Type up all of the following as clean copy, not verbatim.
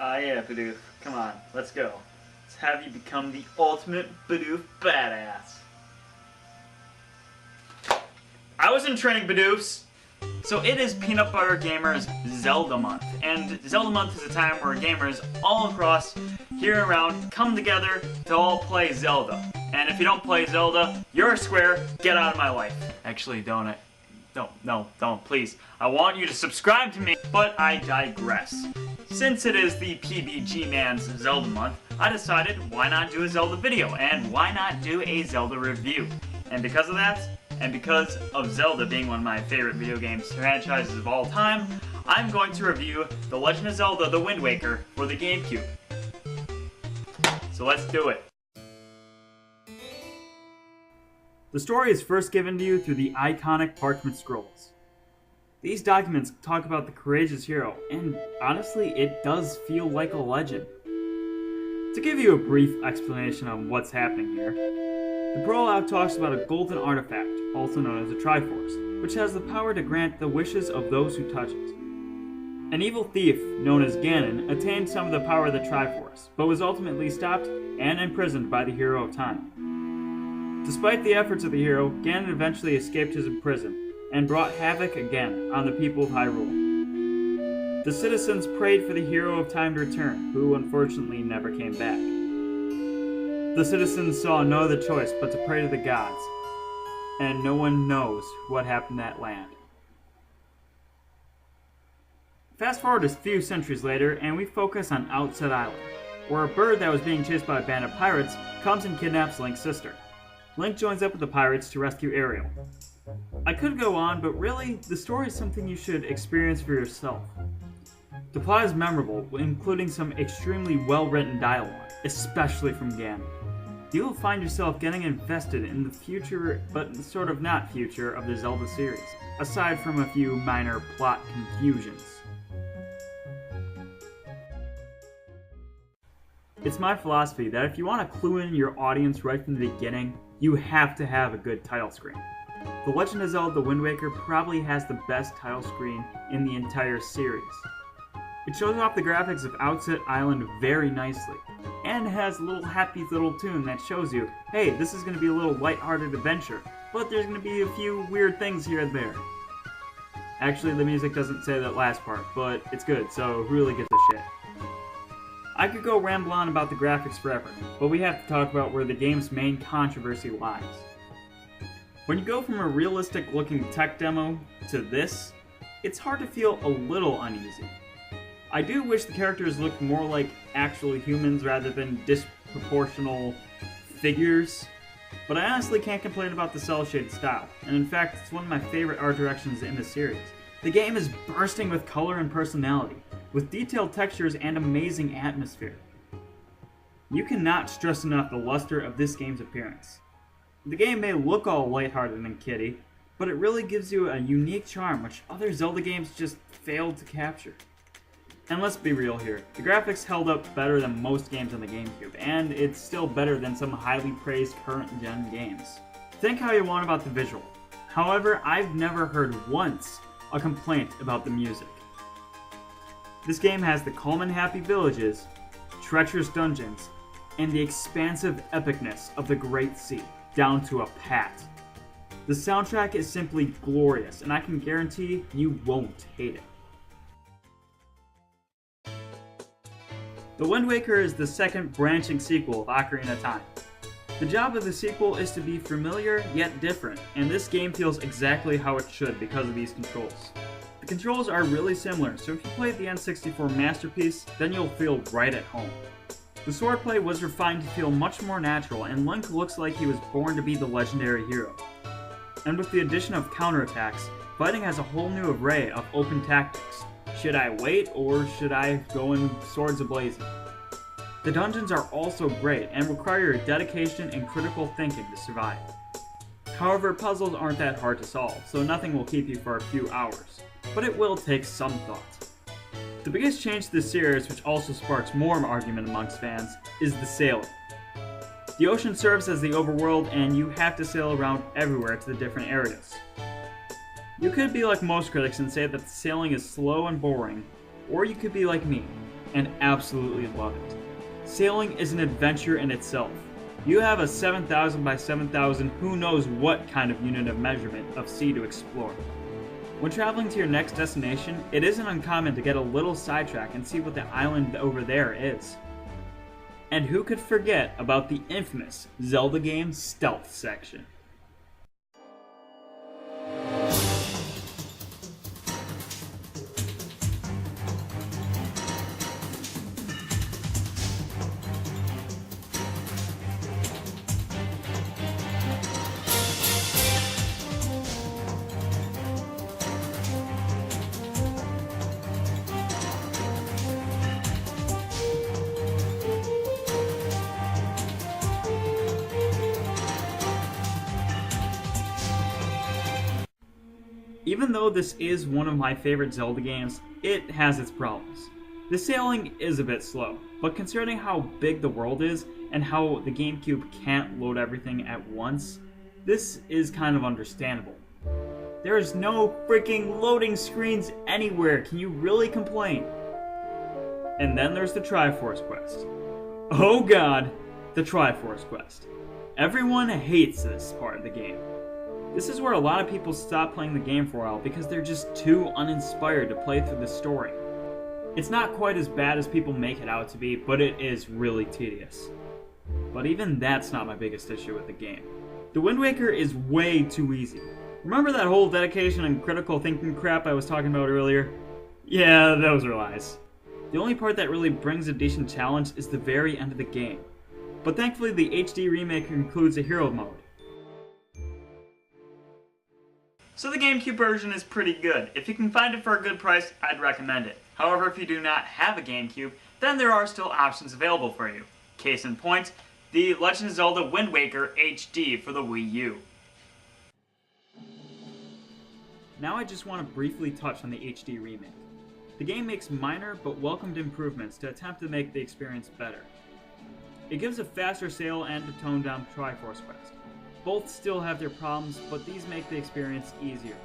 Yeah, Bidoof. Come on, let's go. Let's have you become the ultimate Bidoof badass. I was in training, Bidoofs! So it is Peanut Butter Gamers Zelda Month, and Zelda Month is a time where gamers all across here around come together to all play Zelda. And if you don't play Zelda, you're a square, get out of my life. Actually, don't, please. I want you to subscribe to me, but I digress. Since it is the PBG Man's Zelda Month, I decided why not do a Zelda video, and why not do a Zelda review. And because of that, and because of Zelda being one of my favorite video games franchises of all time, I'm going to review The Legend of Zelda: The Wind Waker for the GameCube. So let's do it. The story is first given to you through the iconic parchment scrolls. These documents talk about the courageous hero, and honestly, it does feel like a legend. To give you a brief explanation on what's happening here, the prologue talks about a golden artifact, also known as a Triforce, which has the power to grant the wishes of those who touch it. An evil thief, known as Ganon, attained some of the power of the Triforce, but was ultimately stopped and imprisoned by the Hero of Time. Despite the efforts of the hero, Ganon eventually escaped his prison, and brought havoc again on the people of Hyrule. The citizens prayed for the Hero of Time to return, who unfortunately never came back. The citizens saw no other choice but to pray to the gods, and no one knows what happened in that land. Fast forward a few centuries later, and we focus on Outset Island, where a bird that was being chased by a band of pirates comes and kidnaps Link's sister. Link joins up with the pirates to rescue Ariel. I could go on, but really, the story is something you should experience for yourself. The plot is memorable, including some extremely well-written dialogue, especially from Ganon. You will find yourself getting invested in the future, but sort of not future, of the Zelda series, aside from a few minor plot confusions. It's my philosophy that if you want to clue in your audience right from the beginning, you have to have a good title screen. The Legend of Zelda: The Wind Waker probably has the best title screen in the entire series. It shows off the graphics of Outset Island very nicely, and has a little happy little tune that shows you, hey, this is going to be a little lighthearted adventure, but there's going to be a few weird things here and there. Actually, the music doesn't say that last part, but it's good, so really get the shit. I could go ramble on about the graphics forever, but we have to talk about where the game's main controversy lies. When you go from a realistic looking tech demo to this, it's hard to feel a little uneasy. I do wish the characters looked more like actual humans rather than disproportional figures, but I honestly can't complain about the cel-shaded style, and in fact it's one of my favorite art directions in the series. The game is bursting with color and personality, with detailed textures and amazing atmosphere. You cannot stress enough the luster of this game's appearance. The game may look all lighthearted and kiddie, but it really gives you a unique charm which other Zelda games just failed to capture. And let's be real here, the graphics held up better than most games on the GameCube, and it's still better than some highly praised current-gen games. Think how you want about the visual. However, I've never heard once a complaint about the music. This game has the calm and happy villages, treacherous dungeons, and the expansive epicness of the Great Sea, down to a pat. The soundtrack is simply glorious, and I can guarantee you won't hate it. The Wind Waker is the second branching sequel of Ocarina of Time. The job of the sequel is to be familiar yet different, and this game feels exactly how it should because of these controls. The controls are really similar, so if you play the N64 Masterpiece, then you'll feel right at home. The swordplay was refined to feel much more natural, and Link looks like he was born to be the legendary hero. And with the addition of counterattacks, fighting has a whole new array of open tactics. Should I wait, or should I go in swords ablazing? The dungeons are also great, and require your dedication and critical thinking to survive. However, puzzles aren't that hard to solve, so nothing will keep you for a few hours, but it will take some thought. The biggest change to the series, which also sparks more argument amongst fans, is the sailing. The ocean serves as the overworld, and you have to sail around everywhere to the different areas. You could be like most critics and say that the sailing is slow and boring, or you could be like me, and absolutely love it. Sailing is an adventure in itself. You have a 7,000 by 7,000 who knows what kind of unit of measurement of sea to explore. When traveling to your next destination, it isn't uncommon to get a little sidetrack and see what the island over there is. And who could forget about the infamous Zelda game stealth section? Even though this is one of my favorite Zelda games, it has its problems. The sailing is a bit slow, but considering how big the world is and how the GameCube can't load everything at once, this is kind of understandable. There's no freaking loading screens anywhere, can you really complain? And then there's the Triforce Quest. Oh god, the Triforce Quest. Everyone hates this part of the game. This is where a lot of people stop playing the game for a while because they're just too uninspired to play through the story. It's not quite as bad as people make it out to be, but it is really tedious. But even that's not my biggest issue with the game. The Wind Waker is way too easy. Remember that whole dedication and critical thinking crap I was talking about earlier? Yeah, those are lies. The only part that really brings a decent challenge is the very end of the game. But thankfully the HD remake includes a hero mode. So the GameCube version is pretty good. If you can find it for a good price, I'd recommend it. However, if you do not have a GameCube, then there are still options available for you. Case in point, the Legend of Zelda Wind Waker HD for the Wii U. Now I just want to briefly touch on the HD remake. The game makes minor but welcomed improvements to attempt to make the experience better. It gives a faster sail and a toned down Triforce Quest. Both still have their problems, but these make the experience easier.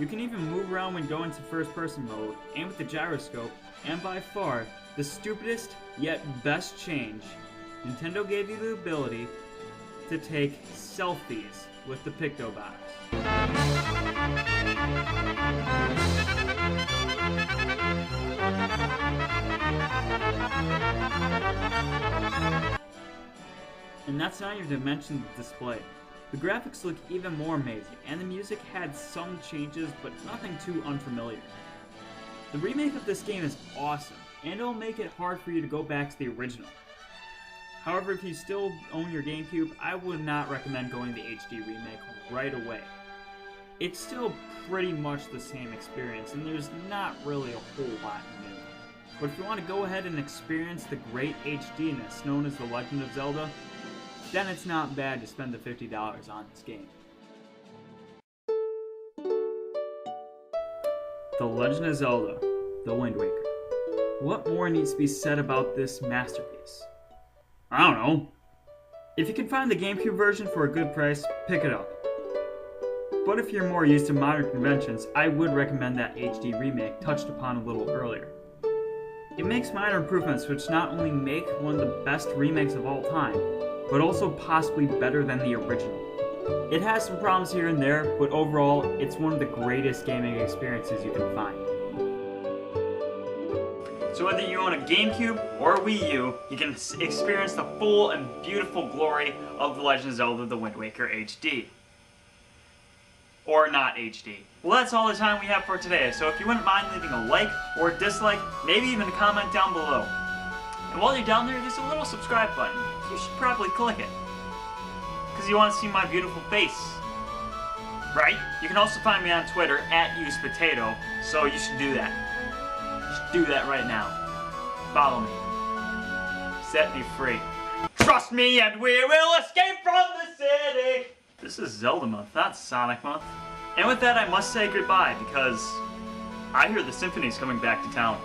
You can even move around when going to first person mode, aim with the gyroscope, and by far, the stupidest yet best change, Nintendo gave you the ability to take selfies with the Picto Box. And that's not even to mention the display. The graphics look even more amazing, and the music had some changes, but nothing too unfamiliar. The remake of this game is awesome, and it'll make it hard for you to go back to the original. However, if you still own your GameCube, I would not recommend going the HD remake right away. It's still pretty much the same experience, and there's not really a whole lot new. But if you want to go ahead and experience the great HDness known as The Legend of Zelda, then it's not bad to spend the $50 on this game. The Legend of Zelda, The Wind Waker. What more needs to be said about this masterpiece? I don't know. If you can find the GameCube version for a good price, pick it up. But if you're more used to modern conventions, I would recommend that HD remake touched upon a little earlier. It makes minor improvements which not only make one of the best remakes of all time, but also possibly better than the original. It has some problems here and there, but overall, it's one of the greatest gaming experiences you can find. So whether you own a GameCube or a Wii U, you can experience the full and beautiful glory of The Legend of Zelda The Wind Waker HD. Or not HD. Well, that's all the time we have for today, so if you wouldn't mind leaving a like or a dislike, maybe even a comment down below. And while you're down there, there's a little subscribe button. You should probably click it, because you want to see my beautiful face, right? You can also find me on Twitter @usepotato, so you should do that. You should do that right now. Follow me. Set me free. Trust me and we will escape from the city! This is Zelda month, not Sonic month. And with that, I must say goodbye, because I hear the symphony's coming back to town.